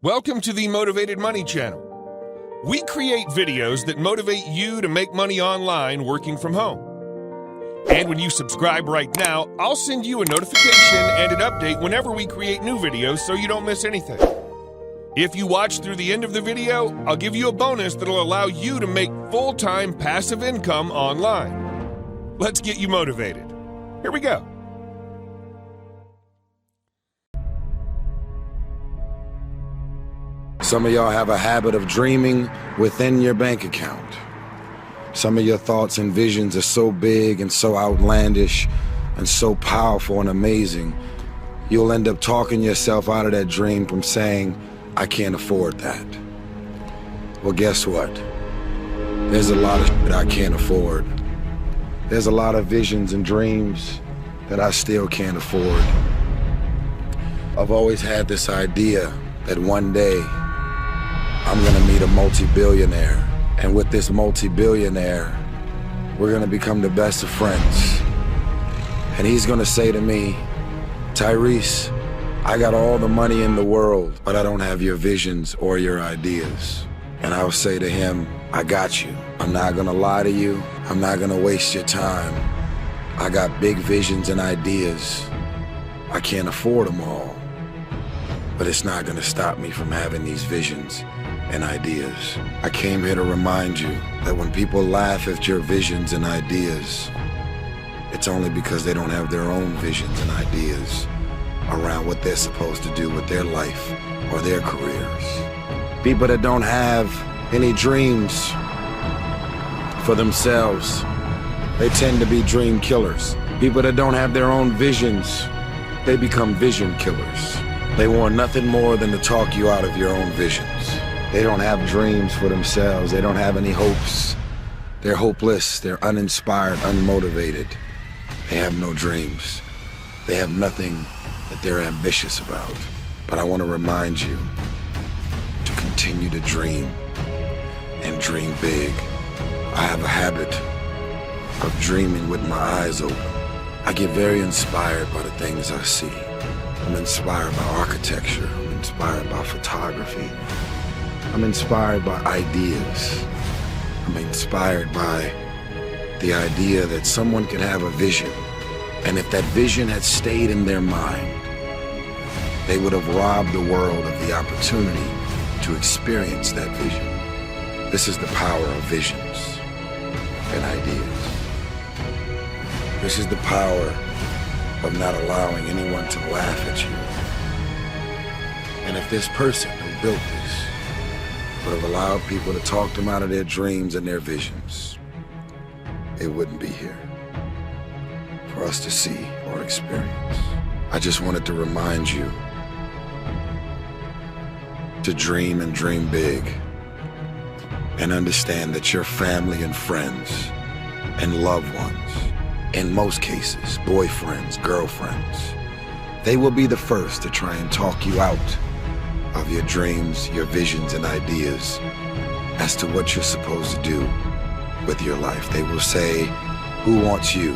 Welcome to the Motivated Money channel. We create videos that motivate you to make money online working from home. And when you subscribe right now, I'll send you a notification and an update whenever we create new videos so you don't miss anything. If you watch through the end of the video, I'll give you a bonus that'll allow you to make full-time passive income online. Let's get you motivated. Here we go. Some of y'all have a habit of dreaming within your bank account. Some of your thoughts and visions are so big and so outlandish and so powerful and amazing, you'll end up talking yourself out of that dream from saying, I can't afford that. Well, guess what? There's a lot of shit I can't afford. There's a lot of visions and dreams that I still can't afford. I've always had this idea that one day I'm gonna meet a multi-billionaire, and with this multi-billionaire, we're gonna become the best of friends. And he's gonna say to me, Tyrese, I got all the money in the world, but I don't have your visions or your ideas. And I'll say to him, I got you. I'm not gonna lie to you. I'm not gonna waste your time. I got big visions and ideas. I can't afford them all, but it's not gonna stop me from having these visions and ideas. I came here to remind you that when people laugh at your visions and ideas, it's only because they don't have their own visions and ideas around what they're supposed to do with their life or their careers. People that don't have any dreams for themselves, they tend to be dream killers. People that don't have their own visions, they become vision killers. They want nothing more than to talk you out of your own visions. They don't have dreams for themselves. They don't have any hopes. They're hopeless. They're uninspired, unmotivated. They have no dreams. They have nothing that they're ambitious about. But I want to remind you to continue to dream and dream big. I have a habit of dreaming with my eyes open. I get very inspired by the things I see. I'm inspired by architecture. I'm inspired by photography. I'm inspired by ideas. I'm inspired by the idea that someone can have a vision, and if that vision had stayed in their mind, they would have robbed the world of the opportunity to experience that vision. This is the power of visions and ideas. This is the power of not allowing anyone to laugh at you. And if this person who built this would have allowed people to talk them out of their dreams and their visions, it wouldn't be here for us to see or experience. I just wanted to remind you to dream and dream big, and understand that your family and friends and loved ones, in most cases, boyfriends, girlfriends, they will be the first to try and talk you out of your dreams, your visions and ideas as to what you're supposed to do with your life. They will say, who wants you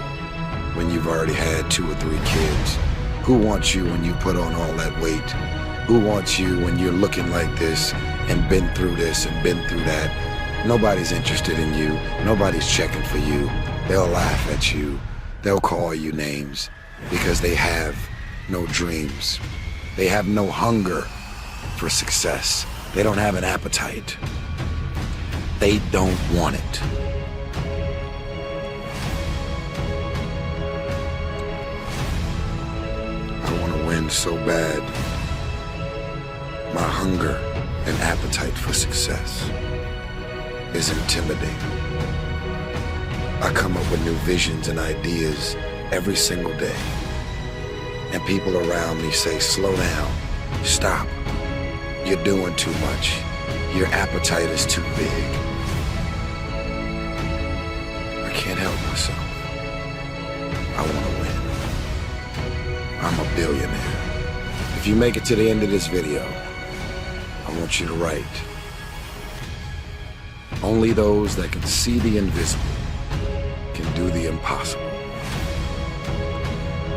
when you've already had 2 or 3 kids? Who wants you when you put on all that weight? Who wants you when you're looking like this and been through this and been through that? Nobody's interested in you. Nobody's checking for you. They'll laugh at you. They'll call you names because they have no dreams. They have no hunger for success. They don't have an appetite. They don't want it. I want to win so bad. My hunger and appetite for success is intimidating. I come up with new visions and ideas every single day. And people around me say, slow down, stop. You're doing too much. Your appetite is too big. I can't help myself. I want to win. I'm a billionaire. If you make it to the end of this video, I want you to write, only those that can see the invisible can do the impossible.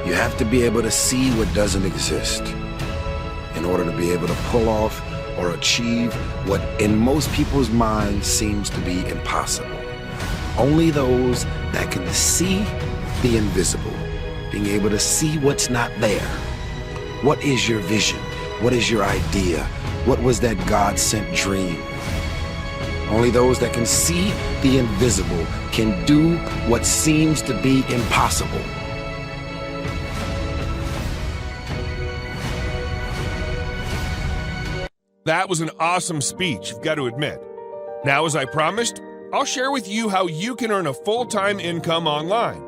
You have to be able to see what doesn't exist in order to be able to pull off or achieve what in most people's minds seems to be impossible. Only those that can see the invisible, being able to see what's not there. What is your vision? What is your idea? What was that God-sent dream? Only those that can see the invisible can do what seems to be impossible. That was an awesome speech, you've got to admit. Now, as I promised, I'll share with you how you can earn a full-time income online.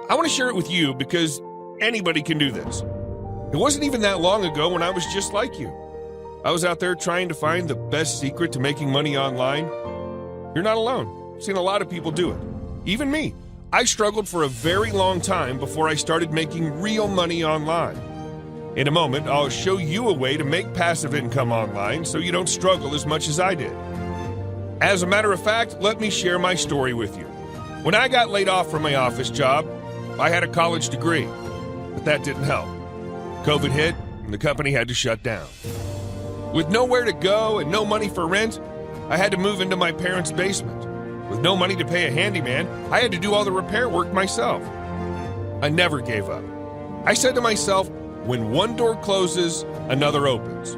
I want to share it with you because anybody can do this. It wasn't even that long ago when I was just like you. I was out there trying to find the best secret to making money online. You're not alone. I've seen a lot of people do it. Even me. I struggled for a very long time before I started making real money online. In a moment, I'll show you a way to make passive income online so you don't struggle as much as I did. As a matter of fact, let me share my story with you. When I got laid off from my office job, I had a college degree, but that didn't help. COVID hit, and the company had to shut down. With nowhere to go and no money for rent, I had to move into my parents' basement. With no money to pay a handyman, I had to do all the repair work myself. I never gave up. I said to myself, when one door closes, another opens.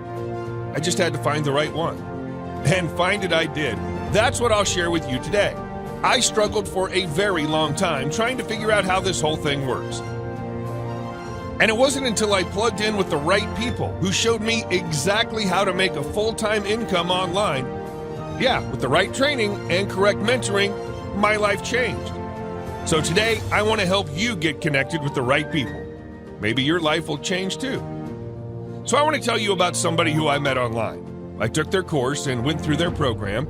I just had to find the right one. And find it I did. That's what I'll share with you today. I struggled for a very long time trying to figure out how this whole thing works. And it wasn't until I plugged in with the right people who showed me exactly how to make a full-time income online. Yeah, with the right training and correct mentoring, my life changed. So today, I want to help you get connected with the right people. Maybe your life will change too. So I want to tell you about somebody who I met online. I took their course and went through their program.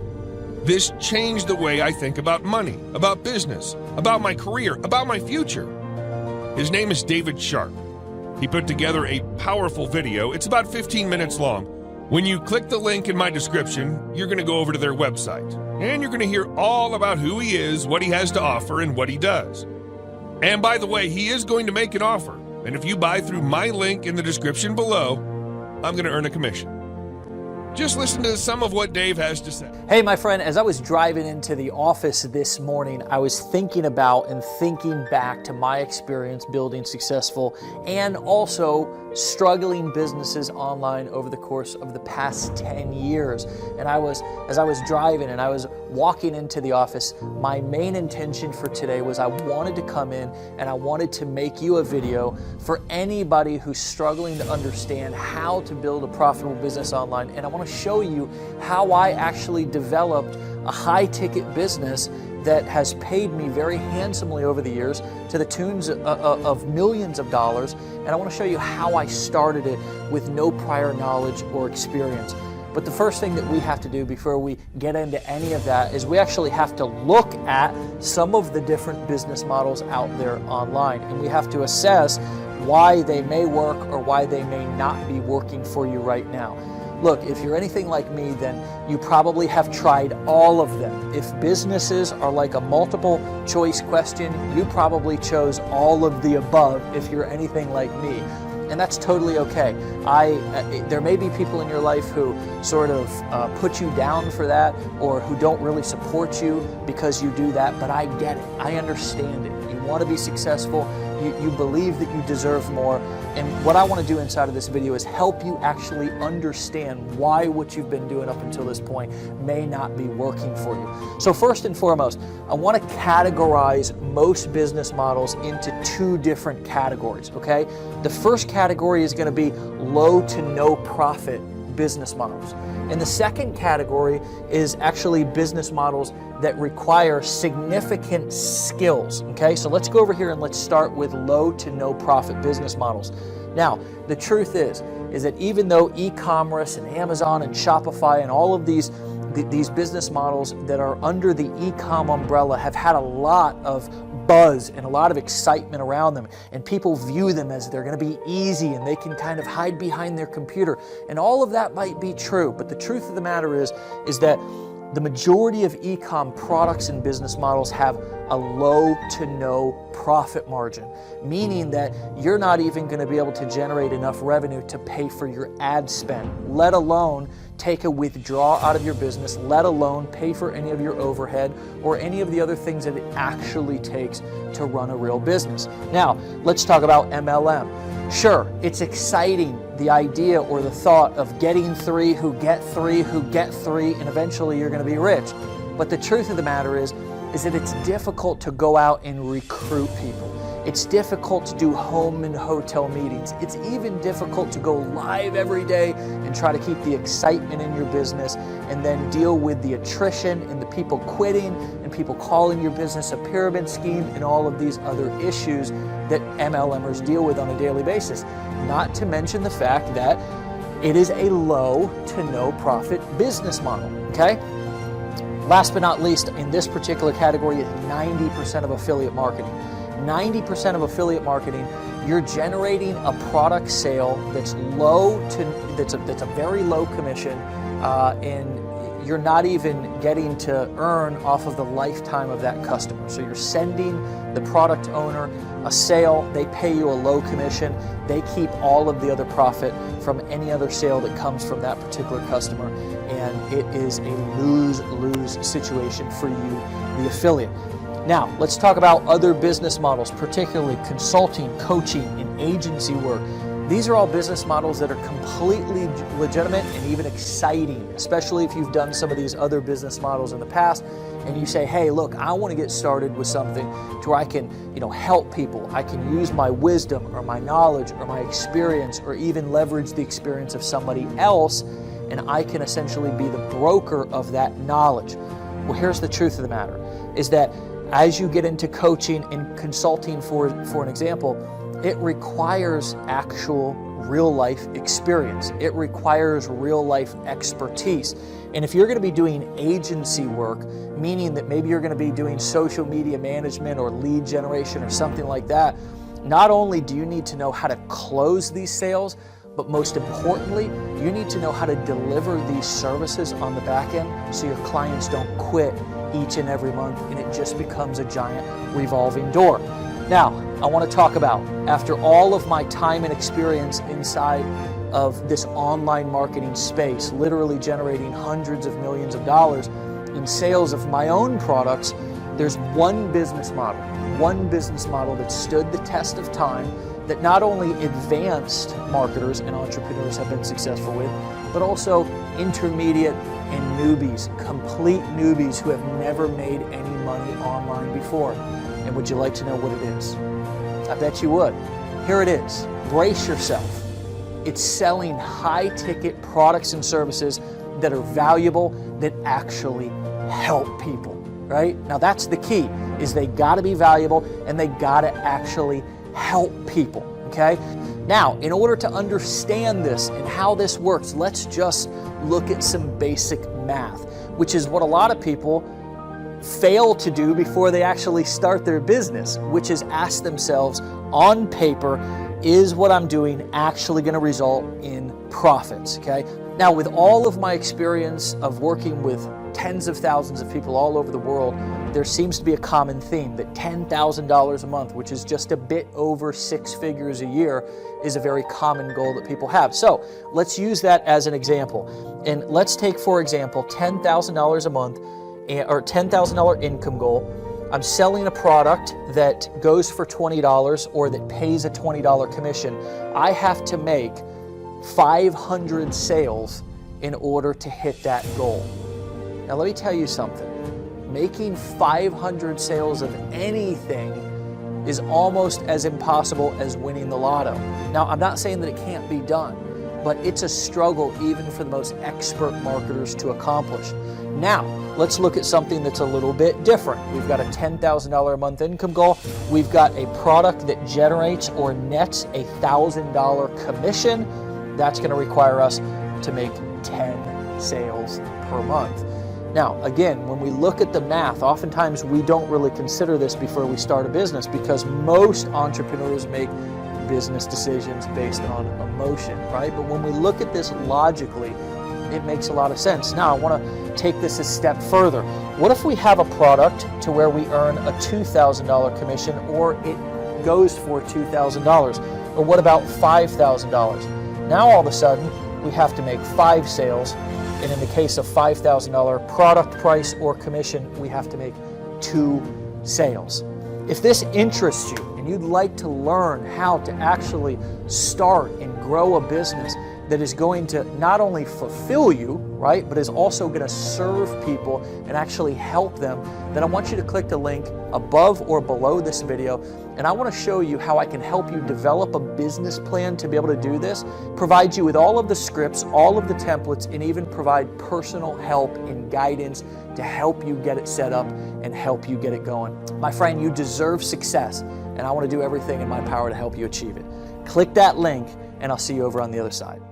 This changed the way I think about money, about business, about my career, about my future. His name is David Sharp. He put together a powerful video. It's about 15 minutes long. When you click the link in my description, you're going to go over to their website, and you're going to hear all about who he is, what he has to offer, and what he does. And by the way, he is going to make an offer, and if you buy through my link in the description below, I'm going to earn a commission. Just listen to some of what Dave has to say. Hey, my friend, as I was driving into the office this morning, I was thinking about and thinking back to my experience building successful and also struggling businesses online over the course of the past 10 years. And as I was driving and I was walking into the office, my main intention for today was I wanted to come in and I wanted to make you a video for anybody who's struggling to understand how to build a profitable business online. And I want to show you how I actually developed a high-ticket business that has paid me very handsomely over the years to the tunes of millions of dollars. And I want to show you how I started it with no prior knowledge or experience. But the first thing that we have to do before we get into any of that is we actually have to look at some of the different business models out there online. And we have to assess why they may work or why they may not be working for you right now. Look, if you're anything like me, then you probably have tried all of them. If businesses are like a multiple choice question, you probably chose all of the above if you're anything like me. And that's totally okay. There may be people in your life who sort of put you down for that or who don't really support you because you do that, but I get it. I understand it. You want to be successful. You believe that you deserve more. And what I want to do inside of this video is help you actually understand why what you've been doing up until this point may not be working for you. So first and foremost, I want to categorize most business models into two different categories, okay? The first category is going to be low to no profit business models. And the second category is actually business models that require significant skills, okay? So let's go over here and let's start with low to no profit business models. Now, the truth is that even though e-commerce and Amazon and Shopify and all of these business models that are under the e-com umbrella have had a lot of buzz and a lot of excitement around them, and people view them as they're going to be easy and they can kind of hide behind their computer, and all of that might be true, but the truth of the matter is that The majority of e-com products and business models have a low to no profit margin, meaning that you're not even going to be able to generate enough revenue to pay for your ad spend, let alone take a withdrawal out of your business, let alone pay for any of your overhead or any of the other things that it actually takes to run a real business. Now, let's talk about MLM. Sure, it's exciting, the idea or the thought of getting three who get three who get three, and eventually you're going to be rich. But the truth of the matter is that it's difficult to go out and recruit people. It's difficult to do home and hotel meetings. It's even difficult to go live every day and try to keep the excitement in your business and then deal with the attrition and the people quitting and people calling your business a pyramid scheme and all of these other issues that MLMers deal with on a daily basis. Not to mention the fact that it is a low to no profit business model, okay? Last but not least, in this particular category is 90% of affiliate marketing. 90% of affiliate marketing, you're generating a product sale that's a very low commission, and you're not even getting to earn off of the lifetime of that customer. So you're sending the product owner a sale, they pay you a low commission, they keep all of the other profit from any other sale that comes from that particular customer, and it is a lose-lose situation for you, the affiliate. Now, let's talk about other business models, particularly consulting, coaching, and agency work. These are all business models that are completely legitimate and even exciting, especially if you've done some of these other business models in the past and you say, hey, look, I want to get started with something to where I can, help people. I can use my wisdom or my knowledge or my experience or even leverage the experience of somebody else, and I can essentially be the broker of that knowledge. Well, here's the truth of the matter, is that as you get into coaching and consulting, for an example, it requires actual real-life experience. It requires real-life expertise. And if you're going to be doing agency work, meaning that maybe you're going to be doing social media management or lead generation or something like that, not only do you need to know how to close these sales, but most importantly, you need to know how to deliver these services on the back end so your clients don't quit each and every month and it just becomes a giant revolving door. Now, I want to talk about, after all of my time and experience inside of this online marketing space, literally generating hundreds of millions of dollars in sales of my own products, there's one business model that stood the test of time, that not only advanced marketers and entrepreneurs have been successful with, but also intermediate and newbies, complete newbies who have never made any money online before. And would you like to know what it is? I bet you would. Here it is. Brace yourself. It's selling high-ticket products and services that are valuable, that actually help people, right? Now that's the key, is they gotta be valuable and they gotta actually help people, okay? Now, in order to understand this and how this works, let's just look at some basic math, which is what a lot of people fail to do before they actually start their business, which is ask themselves, on paper, is what I'm doing actually going to result in profits, okay? Now, with all of my experience of working with tens of thousands of people all over the world, there seems to be a common theme that $10,000 a month, which is just a bit over 6 figures a year, is a very common goal that people have. So let's use that as an example. And let's take, for example, $10,000 a month, or $10,000 income goal. I'm selling a product that goes for $20 or that pays a $20 commission. I have to make 500 sales in order to hit that goal. Now let me tell you something. Making 500 sales of anything is almost as impossible as winning the lotto. Now, I'm not saying that it can't be done, but it's a struggle even for the most expert marketers to accomplish. Now, let's look at something that's a little bit different. We've got a $10,000 a month income goal. We've got a product that generates or nets a $1,000 commission. That's going to require us to make 10 sales per month. Now, again, when we look at the math, oftentimes we don't really consider this before we start a business because most entrepreneurs make business decisions based on emotion, right? But when we look at this logically, it makes a lot of sense. Now I want to take this a step further. What if we have a product to where we earn a $2,000 commission, or it goes for $2,000? Or what about $5,000? Now all of a sudden we have to make 5 sales, and in the case of $5,000 product price or commission, we have to make 2 sales. If this interests you and you'd like to learn how to actually start and grow a business that is going to not only fulfill you, right, but is also going to serve people and actually help them, then I want you to click the link above or below this video, and I want to show you how I can help you develop a business plan to be able to do this, provide you with all of the scripts, all of the templates, and even provide personal help and guidance to help you get it set up and help you get it going. My friend, you deserve success, and I want to do everything in my power to help you achieve it. Click that link, and I'll see you over on the other side.